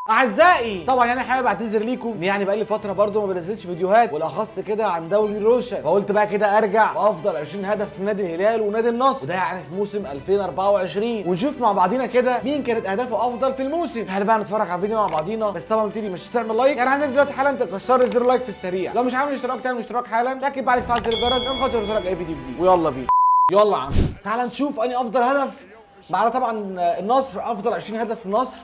اعزائي طبعا يعني حابب اعتذر ليكم ان يعني بقالي فتره برضو ما بنزلش فيديوهات بالاخص كده عن دوري روشن، فقلت بقى كده ارجع وافضل 20 هدف في نادي الهلال ونادي النصر، وده يعني في موسم 2024، ونشوف مع بعضينا كده مين كانت اهدافه افضل في الموسم. احنا بقى نتفرج على الفيديو مع بعضينا، بس طبعا نبتدي مش تعمل لايك، يعني عايزك دلوقتي حالا تكسر زر لايك في السريع، لو مش عامل اشتراك تعمل اشتراك حالا، تاكد بقى على تفعيل زر الجرس عشان خاطر يوصلك اي فيديو جديد. ويلا بينا يلا يا عم تعال نشوف اني افضل هدف. بعد طبعا النصر افضل 20 هدف في النصر،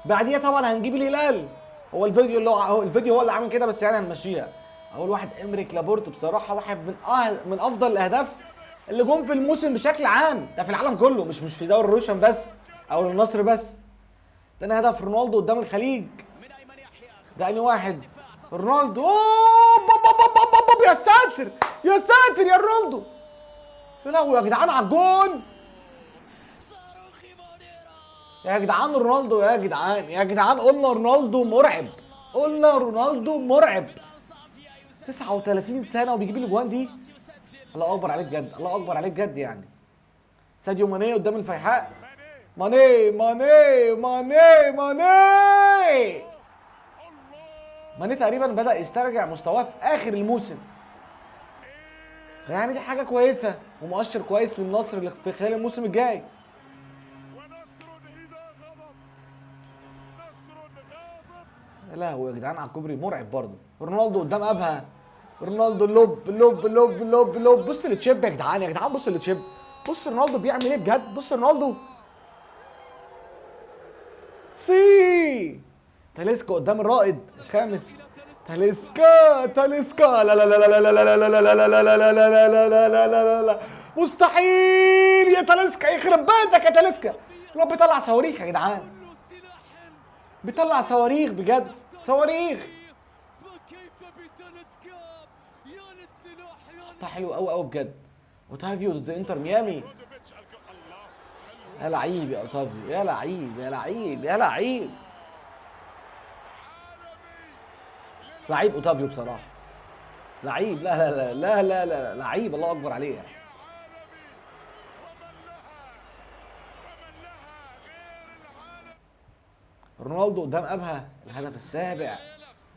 بعديها طبعا هنجيب الهلال. هو الفيديو هو اللي عامل كده، بس يعني هنمشيها. اول واحد امريك لابورت، بصراحه واحد من افضل الاهداف اللي جم في الموسم بشكل عام، ده في العالم كله، مش في دوري الروشن بس او النصر بس. تاني هدف رونالدو قدام الخليج، ده انهي واحد؟ رونالدو. اوه يا ساتر يا ساتر يا رونالدو، يا جدعان على الجون يا جدعان. رونالدو يا جدعان قلنا رونالدو مرعب، قلنا رونالدو مرعب. 39 سنه وبيجيب الاجوان دي، الله اكبر عليك بجد، الله اكبر عليك بجد. يعني ساديو ماني قدام الفيحاء، ماني ماني ماني ماني ماني تقريبا بدأ يسترجع مستواه في اخر الموسم، فيعني دي حاجه كويسه ومؤشر كويس للنصر اللي في خلال الموسم الجاي. يا لهوي يا جدعان على الكوبري، مرعب برضه. رونالدو قدام ابها، رونالدو لوب. بص اللي تشيب يا جدعان، يا جدعان بص اللي تشيب، بص رونالدو بيعمل ايه بجد، بص رونالدو. سي تاليسكا قدام الرائد الخامس، تاليسكا لا لا لا لا لا لا لا لا لا لا لا لا لا لا لا لا لا لا، مستحيل يا تاليسكا، يخرب بيتك يا تاليسكا. الواد بيطلع صواريخ يا جدعان، بيطلع صواريخ بجد، صواريخ. خطها حلو قوي قوي بجد. اوتافيو ضد انتر ميامي، يا لعيب يا اوتافيو، يا لعيب يا لعيب يا لعيب، لعيب اوتافيو بصراحه، لعيب. لا لا لا لا لا لا لعيب، الله اكبر عليه يعني. رونالدو قدام ابها الهدف السابع،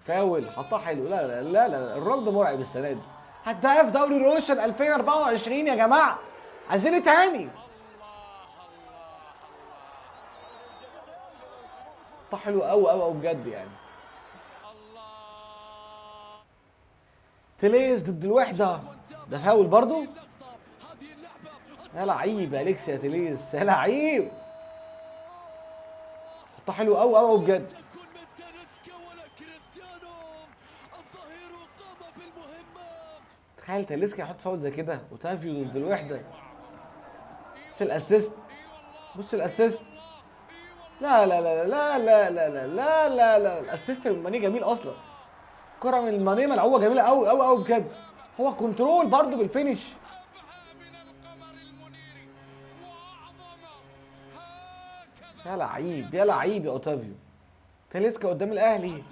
فاول حطها حلو. لا لا لا لا رونالدو مرعب السنه دي، هداف دوري روشن 2024 يا جماعه، عايزين ايه تاني؟ حطها حلو قوي قوي قوي بجد يعني. تليز ضد الوحده، ده فاول برضو. يا لعيب يا اليكس يا تليز، يا لعيب. حطها حلو قوي قوي بجد. تخيل تاليسكا يحط فاول زي كده، وتافيو ضد الوحده. بص الاسيست، بص الاسيست. لا لا لا لا لا لا لا لا لا لا الاسيست من ماني جميل اصلا، كرة من ماني ملعوبه جميله قوي قوي قوي بجد. هو كنترول برضو بالفينش. يا لعيب يا لعيب يا اوتافيو. تاليسكا قدام الاهلي،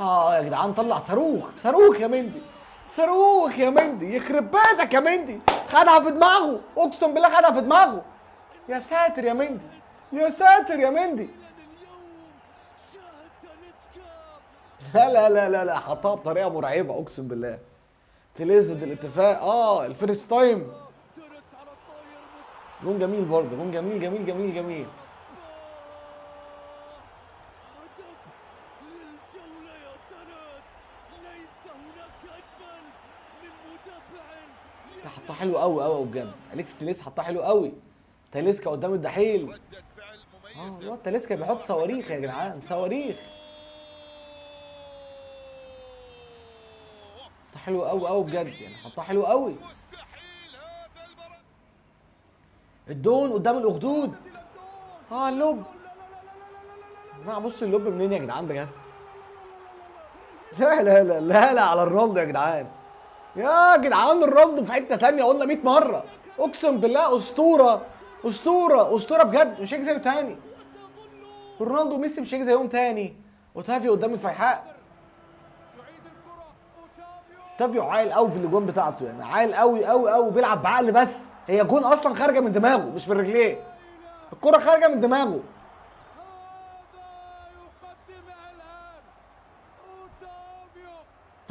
يا جدعان طلع صاروخ، صاروخ يا مندي، صاروخ يا مندي، يخرب بيتك يا مندي. خدها في دماغه، اقسم بالله خدها في دماغه. يا ساتر يا مندي، يا ساتر يا مندي. لا لا لا لا لا حطها بطريقه مرعبه اقسم بالله. تليز ضد الاتفاق، الفيرست تايم. جون جميل برضه، جون جميل جميل جميل جميل. حطها حلو قوي قوي بجد، اليكس تليز حطها حلو قوي. تاليسكا قدام الدحيل، الواد تاليسكا بيحط صواريخ يا جدعان، صواريخ. حطها حلو قوي قوي بجد يعني، حطها حلو قوي. الدون قدام الاخدود، اللوب. ما بص اللوب منين يا جدعان بجد. لا لا لا لا لا على رونالدو يا جدعان، يا جدعان رونالدو في حته ثانيه، قلنا 100 مره اقسم بالله. اسطوره اسطوره اسطوره بجد، مش هيجي زيه تاني. رونالدو وميسي مش هيجي زيهم تاني. اوتافيو قدام الفيحاء، اوتافيو عايل قوي في الاجوان بتاعته، يعني عايل قوي قوي قوي، بيلعب بعقل، بس هي جون اصلا خارجه من دماغه مش من رجليه، الكره خارجه من دماغه.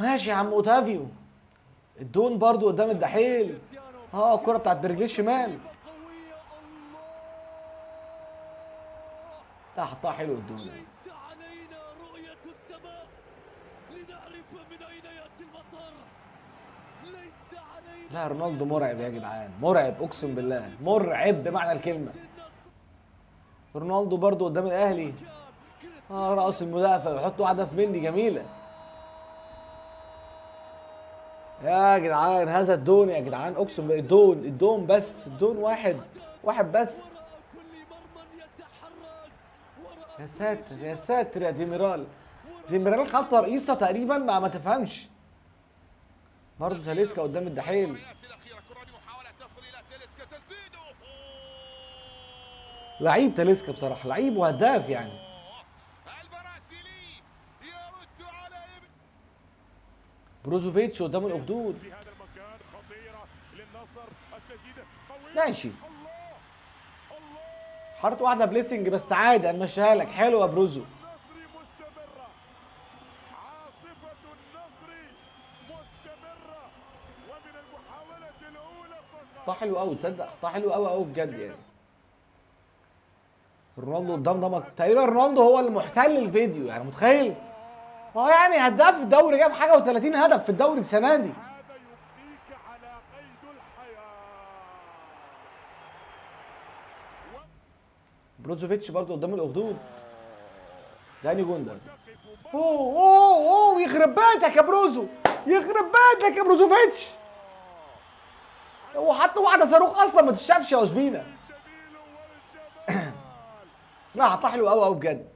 ماشي يا عم اوتافيو. الدون برضو قدام الدحيل. الكرة بتاعت برجليه الشمال. لا حطها حلو الدون. ليس علينا رؤية السماء لنعرف من أين يأتي المطر. ليس علينا. لا رونالدو مرعب يا جدعان، مرعب اقسم بالله، مرعب بمعنى الكلمة. رونالدو برضو قدام الاهلي. رأس المدافع ويحط واحدة في مندي جميلة. يا جدعان هذا الدون يا جدعان اقسم بالله، الدون بس، الدون واحد بس. يا ساتر يا ساتر يا ديميرال. ديميرال خط رئيسة تقريبا ما تفهمش. برضه تاليسكا قدام الدحيل. لعيب تاليسكا بصراحة، لعيب وهداف يعني. بروزوفيتش قدام الاخدود. ماشي. حرط واحدة بليسنج بس عادي هنمشيها لك، حلو يا بروزو. حطها حلو قوي، تصدق حطها حلو قوي بجد يعني. رونالدو قدام ضمك تقريبا، رونالدو هو اللي محتل الفيديو يعني، متخيل؟ هو يعني هداف الدوري، جاب حاجه و30 هدف في الدوري السنه دي. بروزوفيتش برضه قدام الاخدود. داني جوندر. اوه يخرب بيتك يا بروزو، يخرب بيتك يا بروزوفيتش. هو حط واحده صاروخ اصلا ما تشافش يا اوزبينا. لا حطها حلو قوي بجد.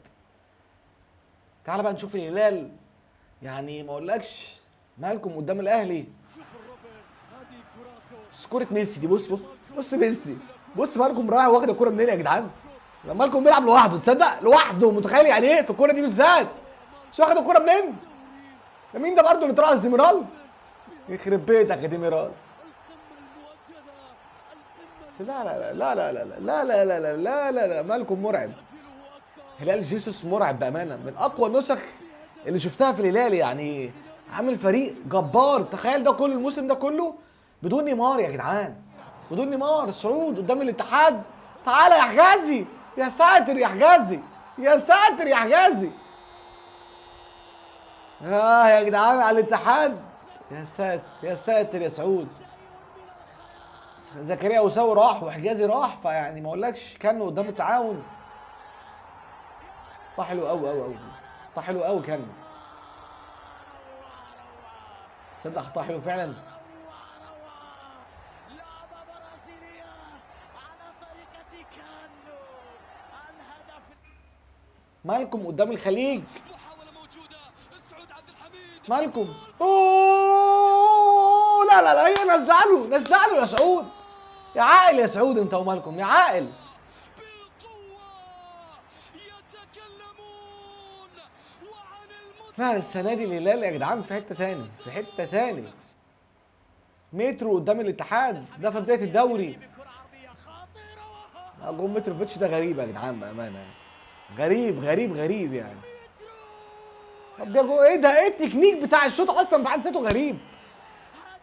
تعال بقى نشوف الهلال. يعني ما اقولكش مالكم قدام الاهلي. كرة ميسي دي، بص ميسي، بص مالكم رايح واخد الكرة منين يا جدعان؟ مالكم بيلعب لوحده، تصدق لوحده، متخيل يعني ايه في الكرة دي بالذات؟ مش واخد الكرة منين؟ ده مين ده برضه اللي اترقص؟ ديميرال؟ يخرب بيتك يا ديميرال. لا مالكم مرعب. هلال جيسوس مرعب بامانه، من اقوى النسخ اللي شفتها في الهلال يعني. عامل فريق جبار، تخيل ده كل الموسم ده كله بدون نيمار يا جدعان، بدون نيمار. الصعود قدام الاتحاد، تعالى يا حجازي، يا ساتر يا حجازي، يا ساتر يا حجازي. يا جدعان على الاتحاد، يا ساتر يا ساتر يا سعود. زكريا وساوي راح وحجازي راح، فيعني ما اقولكش كانوا قدام التعاون. حلو قوي حلو قوي كان. تصدق حطها حلو فعلا. مالكم قدام الخليج، مالكم. لا هي نازله له يا سعود، يا عاقل يا سعود انت ومالكم، يا عاقل. لا السنه دي الهلال يا جدعان في حته تاني، مترو قدام الاتحاد ده في بدايه الدوري. جون متروفيتش ده غريب يا جدعان بامانه، غريب يعني. طب ده ايه ده؟ ايه التكنيك بتاع الشوط اصلا في حد ذاته غريب.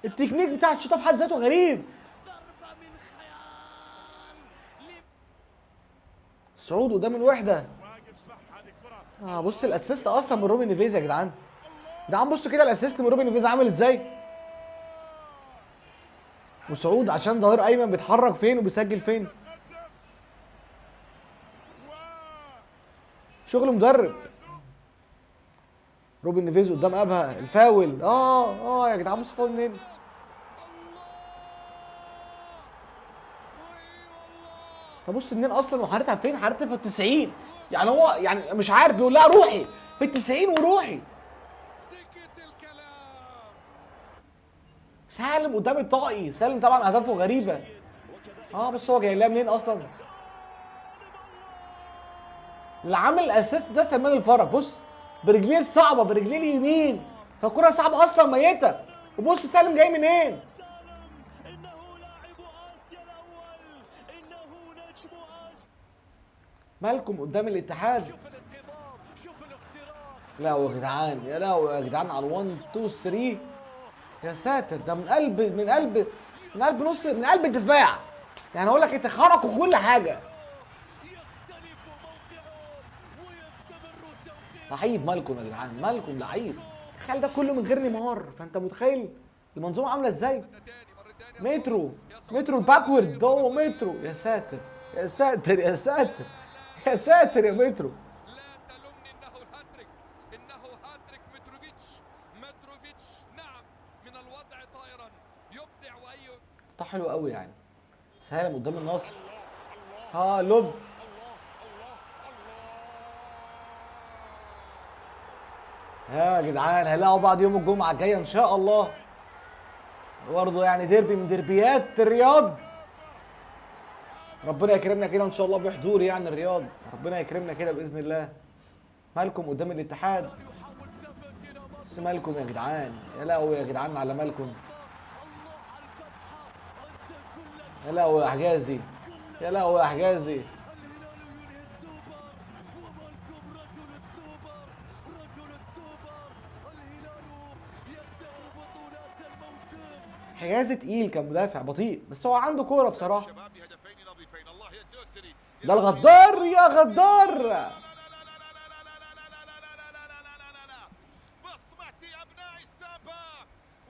التكنيك بتاع الشوط في حد ذاته غريب. الصعود قدام الوحده. بص الاسيست اصلا من روبن نيفيز يا جدعان. بصوا كده الاسيست من روبن نيفيز عامل ازاي. وسعود عشان ظهير ايمن بيتحرك فين وبيسجل فين. شغل مدرب. روبن نيفيز قدام ابها، الفاول. يا جدعان بص فاول منين. فبص منين اصلا وحارتها فين؟ حارتها في ال90 يعني. هو يعني مش عارف، بيقول لها روحي في ال90 وروحي. سالم قدام الطائي، سالم طبعا اهدافه غريبه. بس هو جاي لها منين اصلا؟ اللي عامل الاسيست ده سلمان الفرج. بص برجليه الصعبه، برجليه اليمين، فالكره صعبه اصلا ميته. وبص سالم جاي منين. مالكم قدام الاتحاد. لا يا جدعان، يا لهوي يا جدعان على 1 2 3. يا ساتر، ده من قلب نص، من قلب الدفاع. يعني اقول لك انت خرقوا كل حاجه. يختلف موقعهم ويستمر توقيع. لعيب مالكم يا جدعان، مالكم لعيب. تخيل ده كله من غير نيمار، فانت متخيل المنظومه عامله ازاي؟ مترو الباكورد ده، هو مترو. يا ساتر يا ساتر يا ساتر يا ساتر يا مترو. لا تلومني انه الهاتريك، انه هاتريك متروفيتش نعم من الوضع طائرا يبدع واي. ده حلو قوي يعني. سالم قدام النصر. لوب. يا جدعان هنلاقوا بعض يوم الجمعة الجاية إن شاء الله. برضه يعني ديربي من ديربيات الرياض. ربنا يكرمنا كده إن شاء الله بحضور يعني الرياض. ربنا يكرمنا كده بإذن الله. مالكم قدام الاتحاد. بس مالكم يا جدعان، يا لهوي يا جدعان على مالكم. يا لهوي يا حجازي، يا لهوي يا حجازي. الهلال ينهي السوبر ومالكم رجل السوبر، رجل السوبر. الهلال يبدأ بطولات الموسم. حجازي تقيل، كان مدافع بطيء بس هو عنده كورة بصراحة. شباب بهدفين نظيفين. الله يا الدوسري. ده الغدار يا غدار. بصمة أبناء السامبا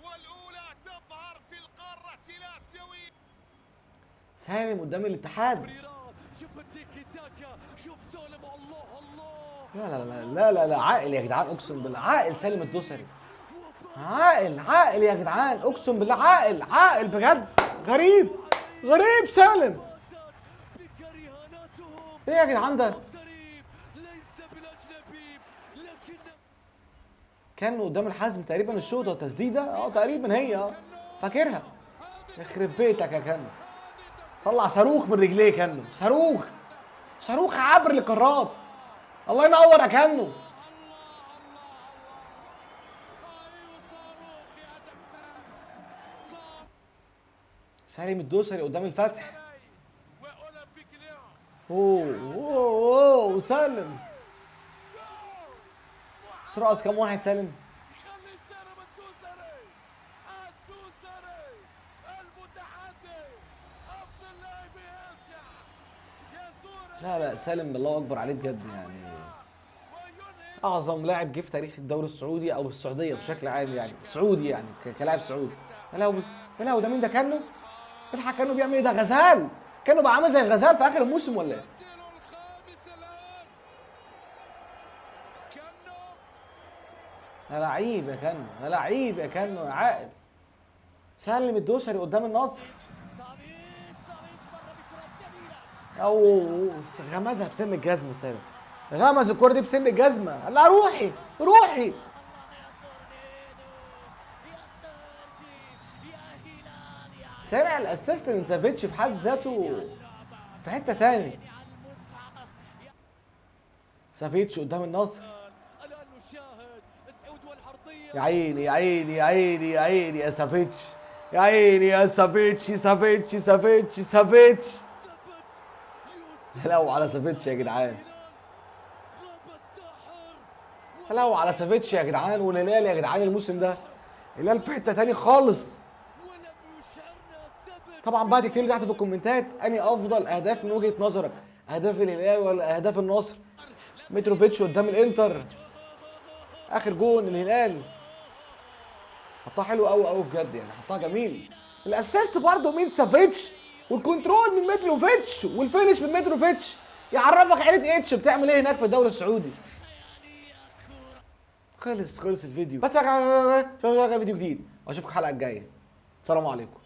والأولى تظهر في القارة الآسيوية. سالم قدام الاتحاد. شوف التيكي تاكا، شوف سالم. الله الله. لا لا لا لا لا لا، عاقل يا جدعان اقسم بالله، عاقل سالم الدوسري. عاقل يا جدعان اقسم بالله، عاقل بجد. غريب سالم. بكرهاناتهم ايه يا جدعان ده؟ سريب ليس بالاجنبي لكن كان قدام الحزم تقريبا الشوطه تسديده، تقريبا هي فاكرها. يخرب بيتك يا كانو، طلع صاروخ من رجليه كانو، صاروخ عبر القارات. الله ينور يا كانو. سالم الدوسري قدام الفتح. وأولمبيك ليون. اوه سالم. سرعة كم واحد سالم؟ يخلي سالم الدوسري المتحدي أفضل لاعب آسيا يزور. لا سالم الله اكبر عليه بجد يعني. اعظم لاعب جه في تاريخ الدوري السعودي او السعوديه بشكل عام يعني، سعودي يعني كلاعب سعودي. يا لهوي ده مين ده؟ كانه الحق، كانه بيعمل ايه ده؟ غزال. كانه بقى عامل زي غزال في اخر الموسم ولا ايه؟ الخامس الآن كانو. يا لعيب يا كانه يا عاقل. سالم الدوسري قدام النصر. اوه غمزها بسن الجزمه سالم، غمز الكوره دي بسن الجزمه. لا روحي. سرع الاسيست من سافيتش في حد ذاته في حته تاني. سافيتش قدام النصر. الان نشاهد سعود والحرطيه. يا عيني يا سافيتش، يا عيني يا سافيتش. هلاو على سافيتش يا جدعان، هلاو على سافيتش يا جدعان. والهلال يا جدعان الموسم ده الهلال في حته تاني خالص. طبعا بقى تكتب لي تحت في الكومنتات اني افضل اهداف من وجهه نظرك، اهداف الهلال ولا اهداف النصر؟ متروفيتش قدام الانتر، اخر جون الهلال حطها حلو قوي بجد يعني، حطها جميل. الاسيست برضه من سافيتش، والكنترول من متروفيتش، والفينش من متروفيتش. يعرفك عيله اتش بتعمل ايه هناك في الدوري السعودي. خلص الفيديو بس يا جماعه. فيديو جديد واشوفكم الحلقه الجايه. السلام عليكم.